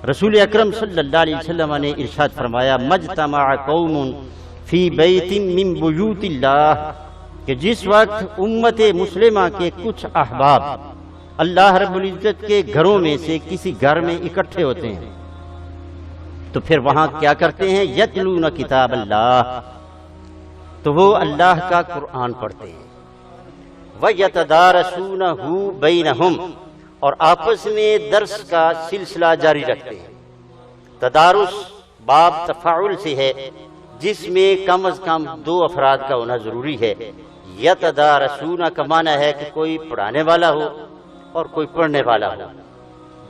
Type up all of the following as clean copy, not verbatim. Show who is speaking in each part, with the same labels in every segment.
Speaker 1: رسول اکرم صلی اللہ علیہ وسلم نے ارشاد فرمایا مجتمع قوم فی بیت من بیوت اللہ، کہ جس وقت امت مسلمہ کے کچھ احباب اللہ رب العزت کے گھروں میں سے کسی گھر میں اکٹھے ہوتے ہیں تو پھر وہاں کیا کرتے ہیں؟ یتلون کتاب اللہ، تو وہ اللہ کا قرآن پڑھتے ہیں، وَيَتَدَارَسُونَهُ بَيْنَهُمْ، اور آپس میں درس کا سلسلہ جاری رکھتے ہیں۔ تدارس باب تفاعل سے ہے، جس میں کم از کم 2 افراد کا ہونا ضروری ہے۔ یتدارسون کا معنی ہے کہ کوئی پڑھانے والا ہو اور کوئی پڑھنے والا ہو،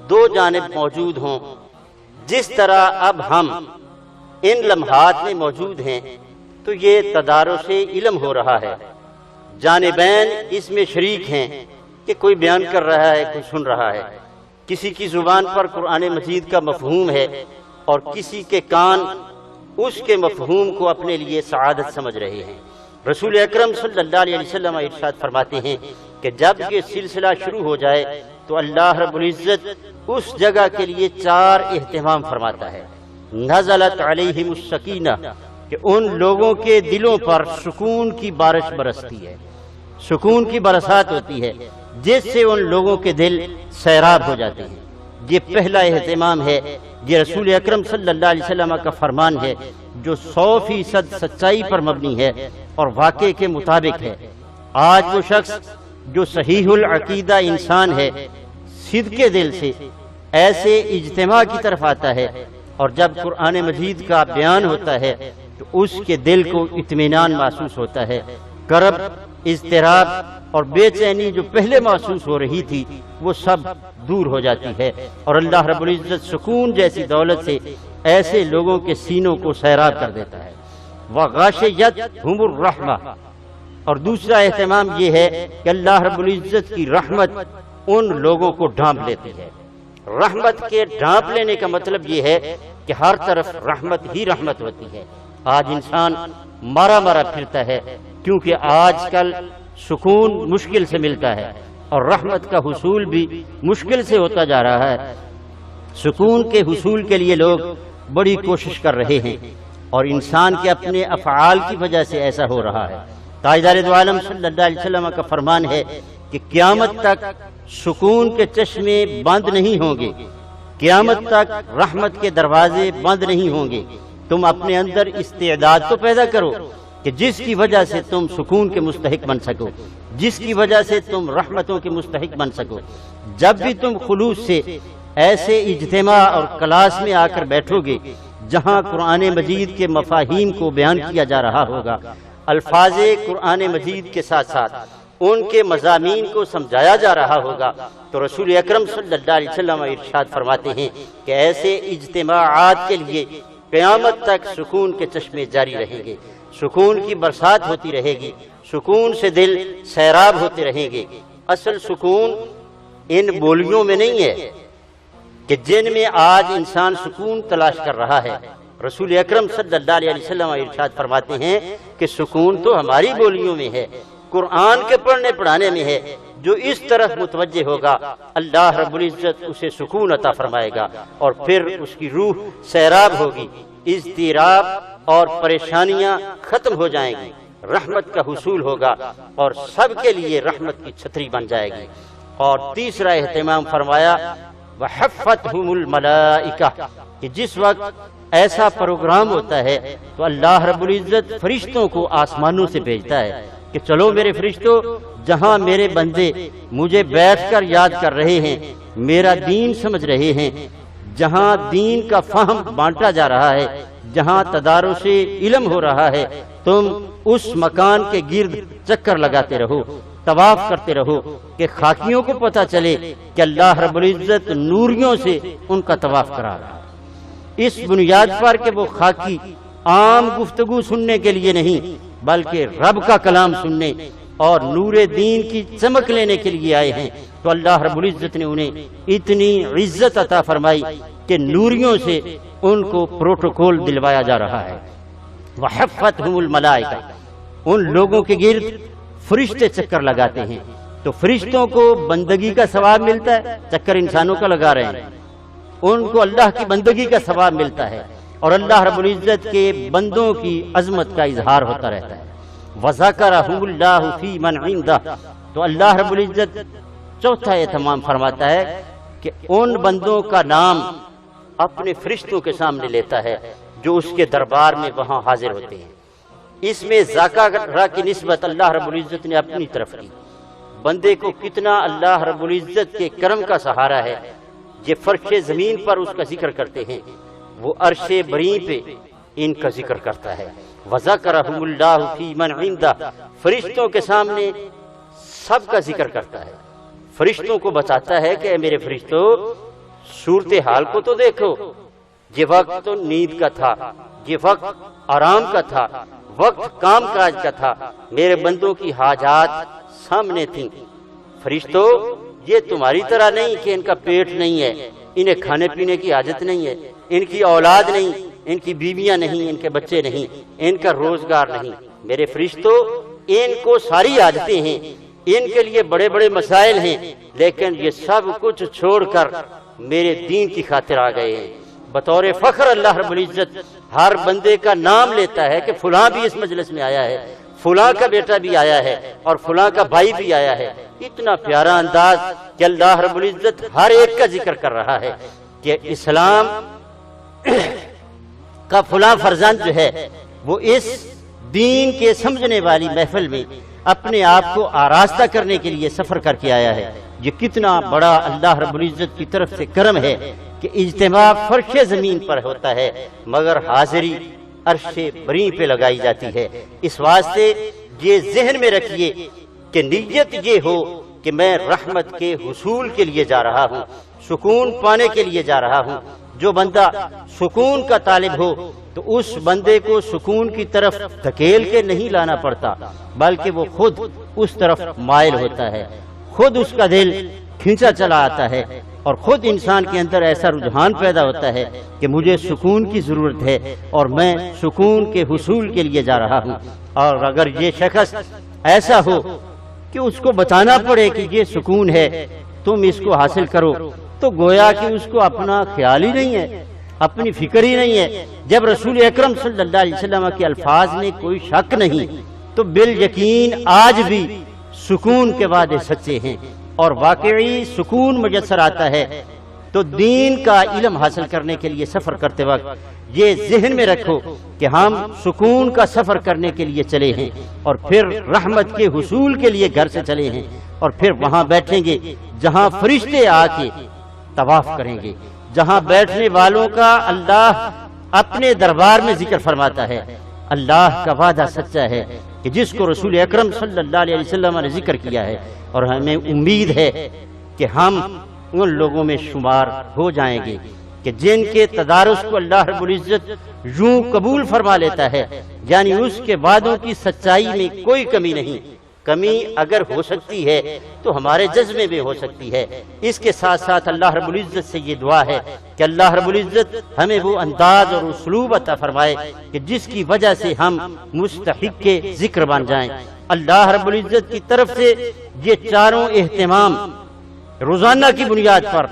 Speaker 1: 2 جانب موجود ہوں۔ جس طرح اب ہم ان لمحات میں موجود ہیں تو یہ تدارس علم ہو رہا ہے، جانبین اس میں شریک ہیں کہ کوئی بیان کر رہا ہے، کوئی سن رہا ہے، کسی کی زبان پر قرآن مجید کا مفہوم ہے اور کسی کے کان اس کے مفہوم کو اپنے لیے سعادت سمجھ رہے ہیں۔ رسول اکرم صلی اللہ علیہ وسلم ارشاد فرماتے ہیں کہ جب یہ سلسلہ شروع ہو جائے تو اللہ رب العزت اس جگہ کے لیے 4 اہتمام فرماتا ہے۔ نزلت علیہم السکینہ، کہ ان لوگوں کے دلوں پر سکون کی بارش برستی ہے، سکون کی برسات ہوتی ہے جس سے ان لوگوں کے دل سیراب ہو جاتے ہیں۔ یہ پہلا اہتمام ہے، یہ رسول اکرم صلی اللہ علیہ وسلم کا فرمان ہے جو 100% سچائی پر مبنی ہے اور واقعے کے مطابق ہے۔ آج وہ شخص جو صحیح العقیدہ انسان ہے، صدق دل سے ایسے اجتماع کی طرف آتا ہے اور جب قرآن مجید کا بیان ہوتا ہے تو اس کے دل کو اطمینان محسوس ہوتا ہے، کرب، اضطراب اور بے چینی جو پہلے محسوس ہو رہی تھی وہ سب دور ہو جاتی ہے، اور اللہ رب العزت سکون جیسی دولت سے ایسے لوگوں کے سینوں کو سیراب کر دیتا ہے۔ وَغَاشِيَتْهُمُ الرَّحْمَةُ، اور دوسرا اہتمام یہ ہے کہ اللہ رب العزت کی رحمت ان لوگوں کو ڈھانپ لیتی ہے۔ رحمت کے ڈھانپ لینے کا مطلب یہ ہے کہ ہر طرف رحمت ہی رحمت ہوتی ہے۔ آج انسان مارا مارا پھرتا ہے کیونکہ آج کل سکون مشکل سے ملتا ہے اور رحمت کا حصول بھی مشکل سے ہوتا جا رہا ہے۔ سکون کے حصول کے لیے لوگ بڑی کوشش کر رہے ہیں اور انسان کے اپنے افعال کی وجہ سے ایسا ہو رہا ہے۔ تاجدار دو عالم صلی اللہ علیہ وسلم کا فرمان ہے کہ قیامت تک سکون کے چشمے بند نہیں ہوں گے، قیامت تک رحمت کے دروازے بند نہیں ہوں گے۔ تم اپنے اندر استعداد تو پیدا کرو کہ جس کی وجہ سے تم سکون کے مستحق بن سکو، جس کی وجہ سے تم رحمتوں کے مستحق بن سکو۔ جب بھی تم خلوص سے ایسے اجتماع اور کلاس میں آ کر بیٹھو گے جہاں قرآن مجید کے مفاہیم کو بیان کیا جا رہا ہوگا، الفاظ قرآن مجید کے ساتھ ساتھ ان کے مضامین کو سمجھایا جا رہا ہوگا، تو رسول اکرم صلی اللہ علیہ وسلم ارشاد فرماتے ہیں کہ ایسے اجتماعات کے لیے قیامت تک سکون کے چشمے جاری رہیں گے، سکون کی برسات ہوتی رہے گی، سکون سے دل سیراب ہوتے رہیں گے۔ اصل سکون ان بولیوں میں نہیں ہے کہ جن میں آج انسان سکون تلاش کر رہا ہے۔ رسول اکرم صلی اللہ علیہ وسلم ارشاد فرماتے ہیں کہ سکون تو ہماری بولیوں میں ہے، قرآن کے پڑھنے پڑھانے میں ہے۔ جو اس طرف متوجہ ہوگا اللہ رب العزت اسے سکون عطا فرمائے گا اور پھر اس کی روح سیراب ہوگی، اضطراب اور پریشانیاں ختم ہو جائیں گی، رحمت کا حصول ہوگا اور سب کے لیے رحمت کی چھتری بن جائے گی۔ اور تیسرا اہتمام فرمایا وَحَفَّتْهُمُ الْمَلَائِكَةُ، کہ جس وقت ایسا پروگرام ہوتا ہے تو اللہ رب العزت فرشتوں کو آسمانوں سے بھیجتا ہے کہ چلو میرے فرشتوں، جہاں میرے بندے مجھے بیٹھ کر یاد کر رہے ہیں، میرا دین سمجھ رہے ہیں، جہاں دین کا فہم بانٹا جا رہا ہے، جہاں تدارس علم ہو رہا ہے، تم اس مکان کے گرد چکر لگاتے رہو، طواف کرتے رہو کہ خاکیوں کو پتہ چلے کہ اللہ رب العزت نوریوں سے ان کا طواف کرا رہا ہے۔ اس بنیاد پر کہ وہ خاکی عام گفتگو سننے کے لیے نہیں بلکہ رب کا کلام سننے اور نور دین کی چمک لینے کے لیے آئے ہیں، تو اللہ رب العزت نے انہیں اتنی عزت عطا فرمائی کہ نوریوں سے ان کو پروٹوکول دلوایا جا رہا ہے۔ وَحَفَّتْهُمُ الْمَلَائِكَةُ، ان لوگوں کے گرد فرشتے چکر لگاتے ہیں، تو فرشتوں کو بندگی کا ثواب ملتا ہے، چکر انسانوں کا لگا رہے ہیں، ان کو اللہ کی بندگی کا ثواب ملتا ہے اور اللہ رب العزت کے بندوں کی عظمت کا اظہار ہوتا رہتا ہے۔ وَذَكَرَهُ اللَّهُ فِي مَنْ عِنْدَهُ، تو اللہ رب العزت چوتھا اہتمام فرماتا ہے کہ ان بندوں کا نام اپنے فرشتوں کے سامنے لیتا ہے جو اس کے دربار میں وہاں حاضر ہوتے ہیں۔ اس میں ذاکرہ کی نسبت اللہ رب العزت نے اپنی طرف کی۔ بندے کو کتنا اللہ رب العزت کے کرم کا سہارا ہے، یہ فرش زمین پر اس کا ذکر کرتے ہیں، وہ عرش بری پہ ان کا ذکر کرتا ہے۔ وَذَكَرَهُمُ اللَّهُ فِي مَنْ عِنْدَهُ، فرشتوں کے سامنے سب کا ذکر کرتا ہے، فرشتوں کو بتاتا ہے کہ اے میرے فرشتوں صورتحال کو تو دیکھو، یہ وقت تو نیند کا تھا، یہ وقت آرام کا تھا، وقت کام کاج کا تھا، میرے بندوں کی حاجات سامنے تھیں۔ فرشتوں یہ تمہاری طرح نہیں کہ ان کا پیٹ نہیں ہے، انہیں کھانے پینے کی حاجت نہیں ہے، ان کی اولاد نہیں، ان کی بیویاں نہیں، ان کے بچے نہیں، ان کا روزگار نہیں۔ میرے فرشتوں ان کو ساری حاجتیں ہیں، ان کے لیے بڑے بڑے مسائل ہیں، لیکن یہ سب کچھ چھوڑ کر میرے دین کی خاطر آ گئے ہیں۔ بطور فخر اللہ رب العزت ہر بندے کا نام لیتا ہے کہ فلاں بھی اس مجلس میں آیا ہے، فلاں کا بیٹا بھی آیا ہے اور فلاں کا بھائی بھی آیا ہے۔ اتنا پیارا انداز کہ اللہ رب العزت ہر ایک کا ذکر کر رہا ہے کہ اسلام کا فلاں فرزند جو ہے وہ اس دین کے سمجھنے والی محفل میں اپنے آپ کو آراستہ کرنے کے لیے سفر کر کے آیا ہے۔ یہ کتنا بڑا اللہ رب العزت کی طرف سے کرم ہے کہ اجتماع فرش زمین پر ہوتا ہے مگر حاضری عرش بری پہ لگائی جاتی ہے۔ اس واسطے یہ ذہن میں رکھیے کہ نیت یہ ہو کہ میں رحمت کے حصول کے لیے جا رہا ہوں، سکون پانے کے لیے جا رہا ہوں۔ جو بندہ سکون کا طالب ہو تو اس بندے کو سکون کی طرف دھکیل کے نہیں لانا پڑتا، بلکہ وہ خود اس طرف مائل ہوتا ہے، خود اس کا دل کھینچا چلا آتا ہے اور خود انسان کے اندر ایسا رجحان پیدا ہوتا ہے کہ مجھے سکون کی ضرورت ہے اور میں سکون کے حصول کے لیے جا رہا ہوں۔ اور اگر یہ شخص ایسا ہو کہ اس کو بتانا پڑے کہ یہ سکون ہے، تم اس کو حاصل کرو، تو گویا کہ اس کو اپنا خیال ہی نہیں ہے، اپنی فکر ہی نہیں ہے۔ جب رسول اکرم صلی اللہ علیہ وسلم کے الفاظ میں کوئی شک نہیں تو بالیقین آج بھی سکون کے وعدے سچے ہیں اور واقعی سکون میسر آتا ہے۔ تو دین کا علم حاصل کرنے کے لیے سفر کرتے وقت یہ ذہن میں رکھو کہ ہم سکون کا سفر کرنے کے لیے چلے ہیں اور پھر رحمت کے حصول کے لیے گھر سے چلے ہیں اور پھر وہاں بیٹھیں گے جہاں فرشتے آ کے طواف کریں گے، جہاں بیٹھنے والوں کا اللہ اپنے دربار میں ذکر فرماتا ہے۔ اللہ کا وعدہ سچا ہے کہ جس کو رسول اکرم صلی اللہ علیہ وسلم نے ذکر کیا ہے، اور ہمیں امید ہے کہ ہم ان لوگوں میں شمار ہو جائیں گے کہ جن کے تدارس کو اللہ رب العزت یوں قبول فرما لیتا ہے، یعنی اس کے وعدوں کی سچائی میں کوئی کمی نہیں۔ کمی اگر ہو سکتی ہے تو ہمارے جذبے میں ہو سکتی ہے۔ اس کے ساتھ ساتھ اللہ رب العزت سے یہ دعا ہے کہ اللہ رب العزت ہمیں وہ انداز اور اسلوب عطا فرمائے کہ جس کی وجہ سے ہم مستحق کے ذکر بن جائیں۔ اللہ رب العزت کی طرف سے یہ چاروں اہتمام روزانہ کی بنیاد پر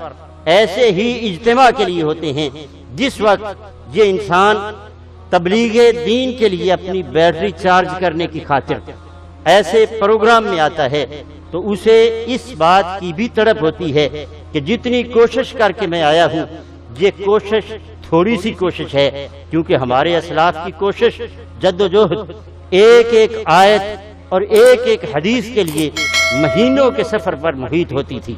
Speaker 1: ایسے ہی اجتماع کے لیے ہوتے ہیں جس وقت یہ انسان تبلیغ دین کے لیے اپنی بیٹری چارج کرنے کی خاطر ایسے پروگرام میں آتا ہے تو اسے اس بات کی بھی تڑپ ہوتی ہے کہ جتنی کوشش کر کے میں آیا ہوں یہ کوشش تھوڑی سی کوشش ہے، کیونکہ ہمارے اسلاف کی کوشش جد و جہد ایک ایک آیت اور ایک ایک حدیث کے لیے مہینوں کے سفر پر محیط ہوتی تھی۔